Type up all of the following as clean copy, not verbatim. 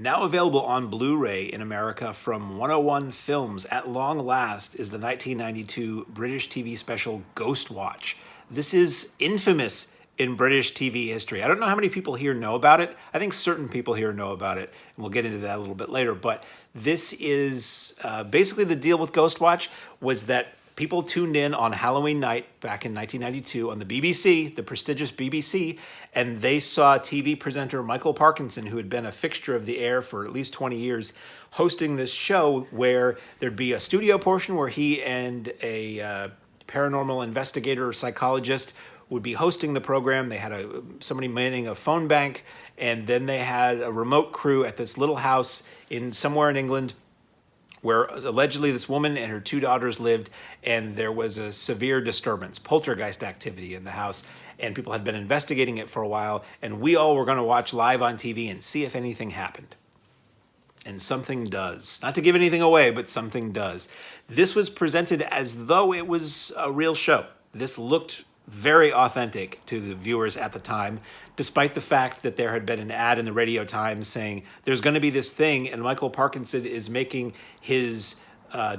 Now available on Blu-ray in America from 101 Films, at long last, is the 1992 British TV special Ghostwatch. This is infamous in British TV history. I don't know how many people here know about it. I think certain people here know about it, and we'll get into that a little bit later. But this is basically the deal with Ghostwatch was that people tuned in on Halloween night back in 1992 on the BBC, the prestigious BBC, and they saw TV presenter Michael Parkinson, who had been a fixture of the air for at least 20 years, hosting this show where there'd be a studio portion where he and a paranormal investigator or psychologist would be hosting the program. They had somebody manning a phone bank, and then they had a remote crew at this little house somewhere in England where allegedly this woman and her two daughters lived, and there was a severe disturbance, poltergeist activity in the house, and people had been investigating it for a while, and we all were going to watch live on TV and see if anything happened. And something does. Not to give anything away, but something does. This was presented as though it was a real show. This looked very authentic to the viewers at the time, despite the fact that there had been an ad in the Radio Times saying there's going to be this thing and Michael Parkinson is making his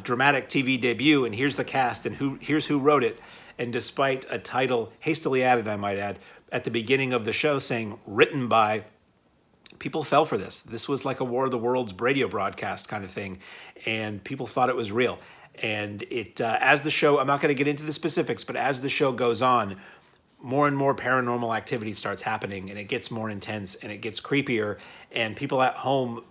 dramatic TV debut, and here's the cast and here's who wrote it. And despite a title, hastily added I might add, at the beginning of the show saying written by, people fell for this. This was like a War of the Worlds radio broadcast kind of thing, and people thought it was real. And as the show, I'm not going to get into the specifics, but as the show goes on, more and more paranormal activity starts happening, and it gets more intense, and it gets creepier, and people at home,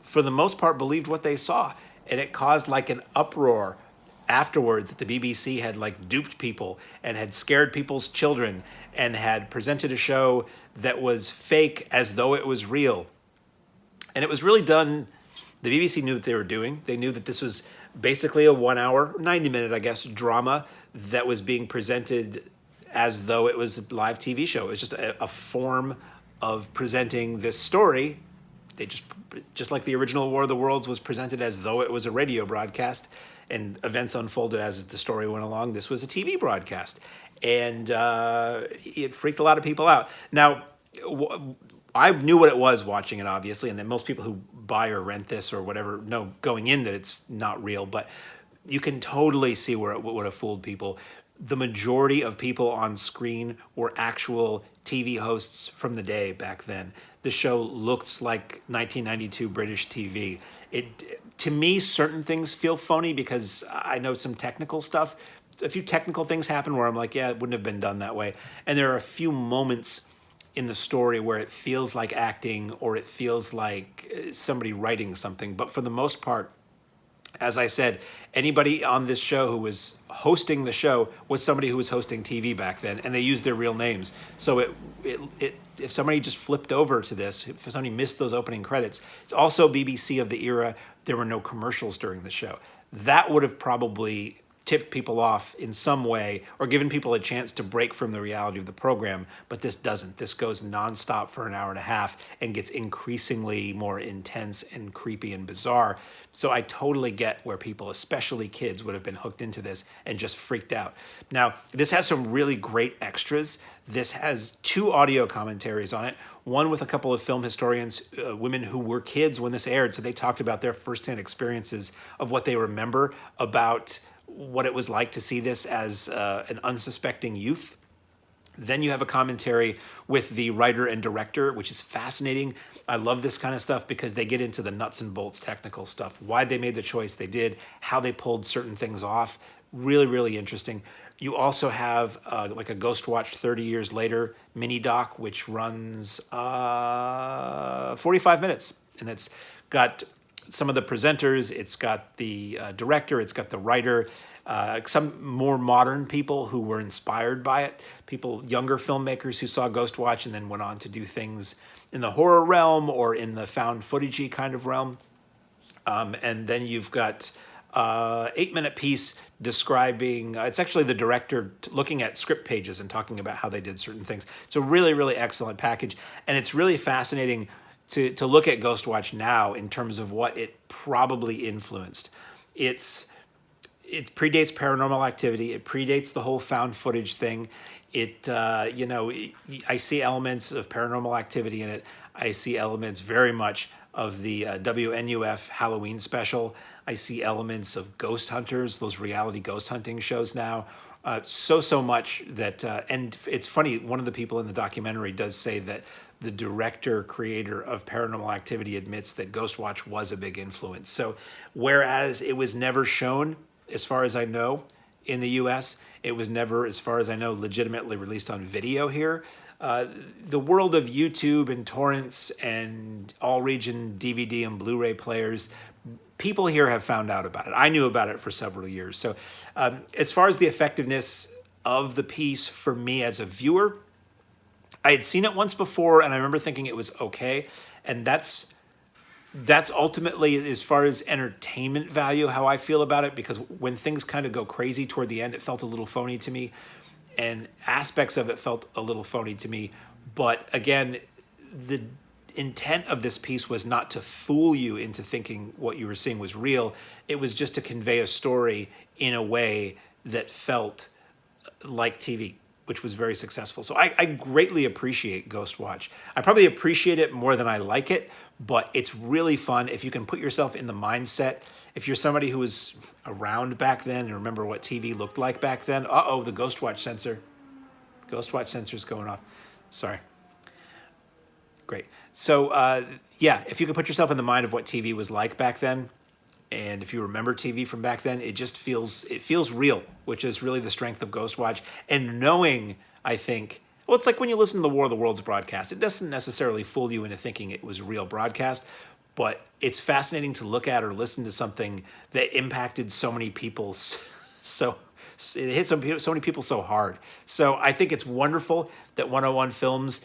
for the most part, believed what they saw. And it caused like an uproar afterwards that the BBC had like duped people and had scared people's children and had presented a show that was fake as though it was real. And it was really done, the BBC knew what they were doing. They knew that this was basically a 1 hour, 90-minute, I guess, drama that was being presented as though it was a live TV show. It was just a form of presenting this story. They just like the original War of the Worlds was presented as though it was a radio broadcast, and events unfolded as the story went along. This was a TV broadcast, and it freaked a lot of people out. Now, I knew what it was watching it, obviously, and then most people who buy or rent this or whatever know going in that it's not real, but you can totally see where it would have fooled people. The majority of people on screen were actual TV hosts from the day back then. The show looks like 1992 British TV. To me, certain things feel phony because I know some technical stuff. A few technical things happen where I'm like, yeah, it wouldn't have been done that way. And there are a few moments in the story where it feels like acting or it feels like somebody writing something. But for the most part, as I said, anybody on this show who was hosting the show was somebody who was hosting TV back then, and they used their real names. So if somebody just flipped over to this, if somebody missed those opening credits, it's also BBC of the era. There were no commercials during the show. That would have probably tipped people off in some way or given people a chance to break from the reality of the program, but this doesn't. This goes nonstop for an hour and a half and gets increasingly more intense and creepy and bizarre. So I totally get where people, especially kids, would have been hooked into this and just freaked out. Now, this has some really great extras. This has 2 audio commentaries on it, one with a couple of film historians, women who were kids when this aired, so they talked about their firsthand experiences of what they remember about what it was like to see this as an unsuspecting youth. Then you have a commentary with the writer and director, which is fascinating. I love this kind of stuff because they get into the nuts and bolts technical stuff, why they made the choice they did, how they pulled certain things off. Really, really interesting. You also have like a Ghostwatch 30 years later mini doc, which runs 45 minutes, and it's got some of the presenters, it's got the director, it's got the writer, some more modern people who were inspired by it, younger filmmakers who saw Ghostwatch and then went on to do things in the horror realm or in the found footagey kind of realm. And then you've got 8-minute piece describing, it's actually the director looking at script pages and talking about how they did certain things. It's a really, really excellent package, and it's really fascinating to look at Ghostwatch now in terms of what it probably influenced. It predates Paranormal Activity. It predates the whole found footage thing. I see elements of Paranormal Activity in it. I see elements very much of the WNUF Halloween special. I see elements of Ghost Hunters, those reality ghost hunting shows now. So much that, and it's funny, one of the people in the documentary does say that the director, creator of Paranormal Activity admits that Ghostwatch was a big influence. So whereas it was never shown, as far as I know, in the US, it was never, as far as I know, legitimately released on video here. The world of YouTube and torrents and all-region DVD and Blu-ray players, people here have found out about it. I knew about it for several years. So as far as the effectiveness of the piece for me as a viewer, I had seen it once before, and I remember thinking it was okay. And that's ultimately, as far as entertainment value, how I feel about it, because when things kind of go crazy toward the end, it felt a little phony to me, and aspects of it felt a little phony to me. But again, the intent of this piece was not to fool you into thinking what you were seeing was real. It was just to convey a story in a way that felt like TV, which was very successful. So I greatly appreciate Ghostwatch. I probably appreciate it more than I like it, but it's really fun if you can put yourself in the mindset. If you're somebody who was around back then and remember what TV looked like back then. Uh-oh, the Ghostwatch sensor. Ghostwatch sensor's going off. Sorry. Great. So, yeah, if you could put yourself in the mind of what TV was like back then, and if you remember TV from back then, it feels real, which is really the strength of Ghostwatch. And knowing, I think, well, it's like when you listen to the War of the Worlds broadcast. It doesn't necessarily fool you into thinking it was real broadcast, but it's fascinating to look at or listen to something that impacted so many people. So it hit so many people so hard. So I think it's wonderful that 101 Films,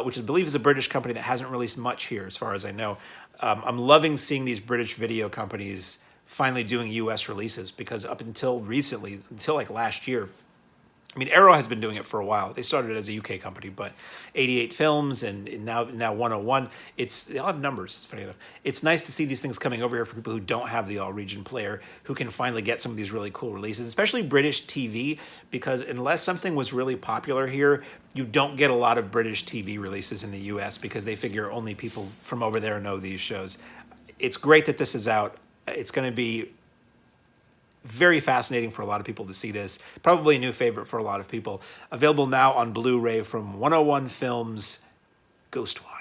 which I believe is a British company that hasn't released much here, as far as I know. I'm loving seeing these British video companies finally doing U.S. releases, because up until recently, until like last year, I mean, Arrow has been doing it for a while. They started as a UK company, but 88 Films and now 101, they all have numbers, it's funny enough. It's nice to see these things coming over here for people who don't have the all-region player, who can finally get some of these really cool releases, especially British TV, because unless something was really popular here, you don't get a lot of British TV releases in the US because they figure only people from over there know these shows. It's great that this is out. It's going to be very fascinating for a lot of people to see this. Probably a new favorite for a lot of people. Available now on Blu-ray from 101 Films, Ghostwatch.